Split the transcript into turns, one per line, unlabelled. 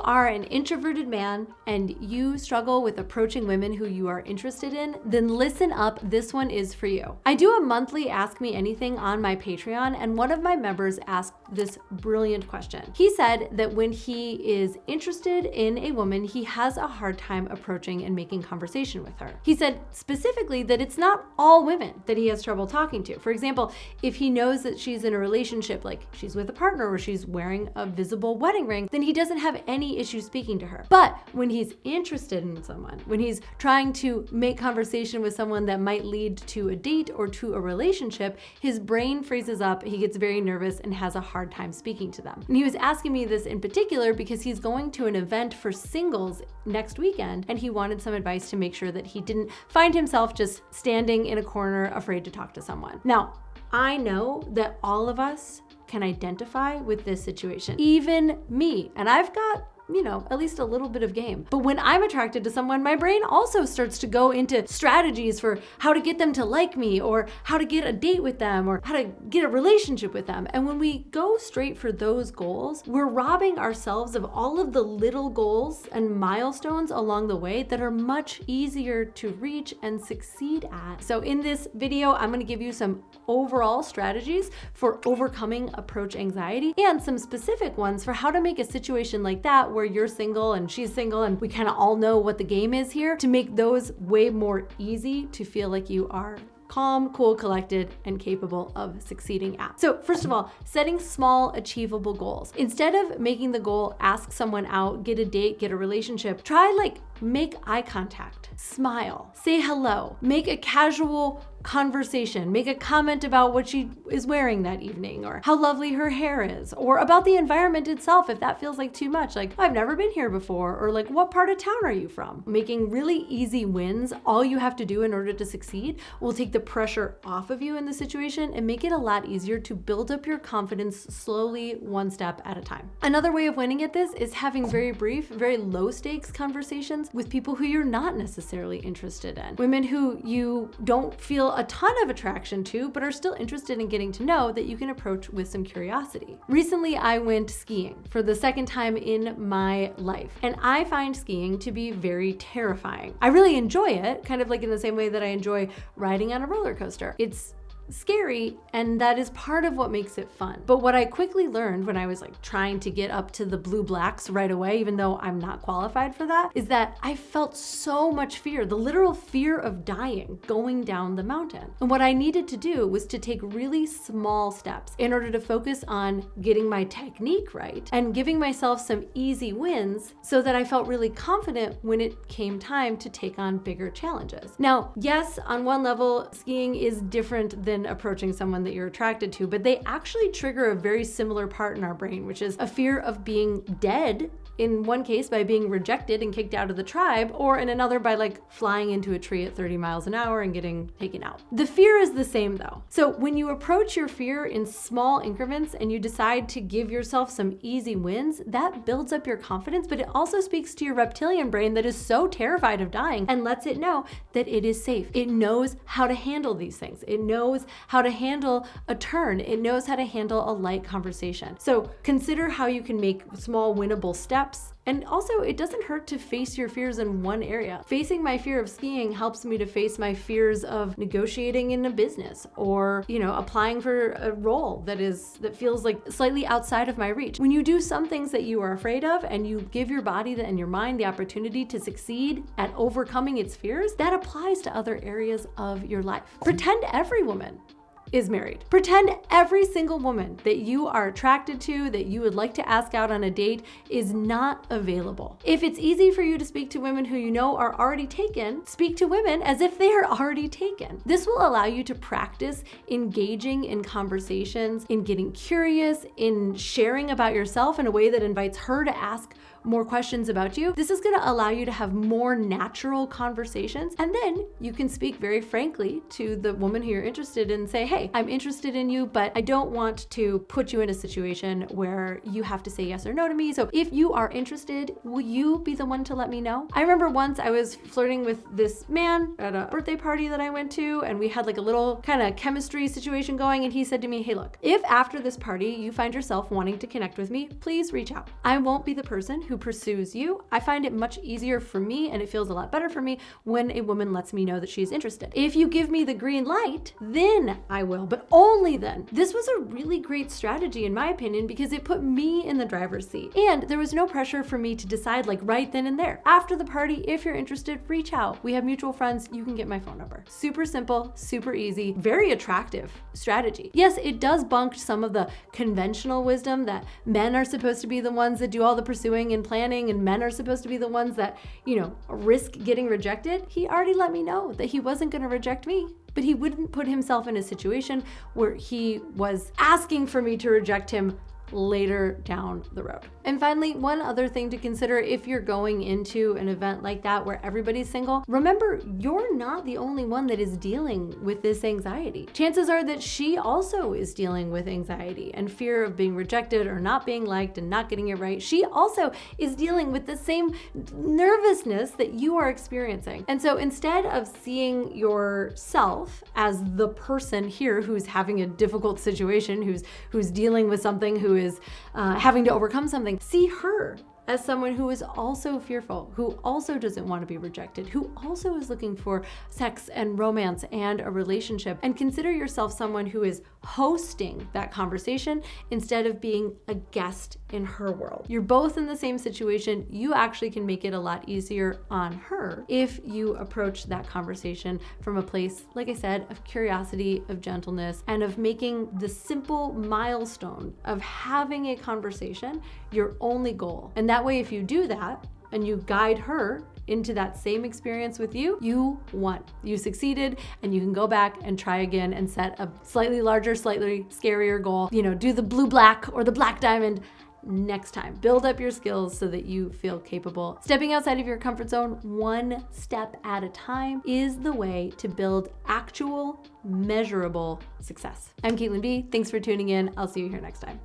are an introverted man and you struggle with approaching women who you are interested in, then listen up, this one is for you. I do a monthly Ask Me Anything on my Patreon, and one of my members asked this brilliant question. He said that when he is interested in a woman, he has a hard time approaching and making conversation with her. He said specifically that it's not all women that he has trouble talking to. For example, if he knows that she's in a relationship, like she's with a partner or she's wearing a visible wedding ring, then he doesn't have any issue speaking to her. But when he's interested in someone, when he's trying to make conversation with someone that might lead to a date or to a relationship, his brain freezes up, he gets very nervous and has a hard time speaking to them. And he was asking me this in particular because he's going to an event for singles next weekend, and he wanted some advice to make sure that he didn't find himself just standing in a corner afraid to talk to someone. Now, I know that all of us can identify with this situation, even me, and I've got at least a little bit of game. But when I'm attracted to someone, my brain also starts to go into strategies for how to get them to like me, or how to get a date with them, or how to get a relationship with them. And when we go straight for those goals, we're robbing ourselves of all of the little goals and milestones along the way that are much easier to reach and succeed at. So in this video, I'm gonna give you some overall strategies for overcoming approach anxiety and some specific ones for how to make a situation like that where you're single and she's single and we kind of all know what the game is here, to make those way more easy to feel like you are calm, cool, collected, and capable of succeeding at. So first of all, setting small, achievable goals. Instead of making the goal, ask someone out, get a date, get a relationship, try make eye contact, smile, say hello, make a casual conversation, make a comment about what she is wearing that evening, or how lovely her hair is, or about the environment itself if that feels like too much, like I've never been here before, or like what part of town are you from? Making really easy wins, all you have to do in order to succeed, will take the pressure off of you in the situation and make it a lot easier to build up your confidence slowly, one step at a time. Another way of winning at this is having very brief, very low stakes conversations with people who you're not necessarily interested in. Women who you don't feel a ton of attraction to, but are still interested in getting to know, that you can approach with some curiosity. Recently, I went skiing for the second time in my life, and I find skiing to be very terrifying. I really enjoy it, kind of like in the same way that I enjoy riding on a roller coaster. It's scary, and that is part of what makes it fun. But what I quickly learned when I was trying to get up to the blue blacks right away, even though I'm not qualified for that, is that I felt so much fear, the literal fear of dying going down the mountain. And what I needed to do was to take really small steps in order to focus on getting my technique right and giving myself some easy wins so that I felt really confident when it came time to take on bigger challenges. Now, yes, on one level, skiing is different than approaching someone that you're attracted to, but they actually trigger a very similar part in our brain, which is a fear of being dead, in one case by being rejected and kicked out of the tribe, or in another by flying into a tree at 30 miles an hour and getting taken out. The fear is the same though. So when you approach your fear in small increments and you decide to give yourself some easy wins, that builds up your confidence, but it also speaks to your reptilian brain that is so terrified of dying and lets it know that it is safe. It knows how to handle these things. It knows how to handle a turn. It knows how to handle a light conversation. So consider how you can make small winnable steps. And also, it doesn't hurt to face your fears in one area. Facing my fear of skiing helps me to face my fears of negotiating in a business, or, applying for a role that feels slightly outside of my reach. When you do some things that you are afraid of and you give your body and your mind the opportunity to succeed at overcoming its fears, that applies to other areas of your life. Pretend every woman is married. Pretend every single woman that you are attracted to, that you would like to ask out on a date, is not available. If it's easy for you to speak to women who you know are already taken, speak to women as if they are already taken. This will allow you to practice engaging in conversations, in getting curious, in sharing about yourself in a way that invites her to ask more questions about you. This is going to allow you to have more natural conversations, and then you can speak very frankly to the woman who you're interested in and say, hey, hey, I'm interested in you, but I don't want to put you in a situation where you have to say yes or no to me. So if you are interested, will you be the one to let me know? I remember once I was flirting with this man at a birthday party that I went to, and we had like a little kind of chemistry situation going, and he said to me, hey, look, if after this party you find yourself wanting to connect with me, please reach out. I won't be the person who pursues you. I find it much easier for me, and it feels a lot better for me when a woman lets me know that she's interested. If you give me the green light, then I will, but only then. This was a really great strategy in my opinion because it put me in the driver's seat, and there was no pressure for me to decide like right then and there. After the party, if you're interested, reach out. We have mutual friends. You can get my phone number. Super simple, super easy, very attractive strategy. Yes, it does bunk some of the conventional wisdom that men are supposed to be the ones that do all the pursuing and planning, and men are supposed to be the ones that, risk getting rejected. He already let me know that he wasn't going to reject me, but he wouldn't put himself in a situation where he was asking for me to reject him later down the road. And finally, one other thing to consider if you're going into an event like that where everybody's single, remember, you're not the only one that is dealing with this anxiety. Chances are that she also is dealing with anxiety and fear of being rejected or not being liked and not getting it right. She also is dealing with the same nervousness that you are experiencing. And so instead of seeing yourself as the person here who's having a difficult situation, who's dealing with something, who is having to overcome something, see her as someone who is also fearful, who also doesn't want to be rejected, who also is looking for sex and romance and a relationship. And consider yourself someone who is hosting that conversation instead of being a guest in her world. You're both in the same situation. You actually can make it a lot easier on her if you approach that conversation from a place, like I said, of curiosity, of gentleness, and of making the simple milestone of having a conversation your only goal. And that way, if you do that and you guide her into that same experience with you, you won. You succeeded, and you can go back and try again and set a slightly larger, slightly scarier goal. Do the blue-black or the black diamond next time. Build up your skills so that you feel capable. Stepping outside of your comfort zone one step at a time is the way to build actual, measurable success. I'm Caitlin B. Thanks for tuning in. I'll see you here next time.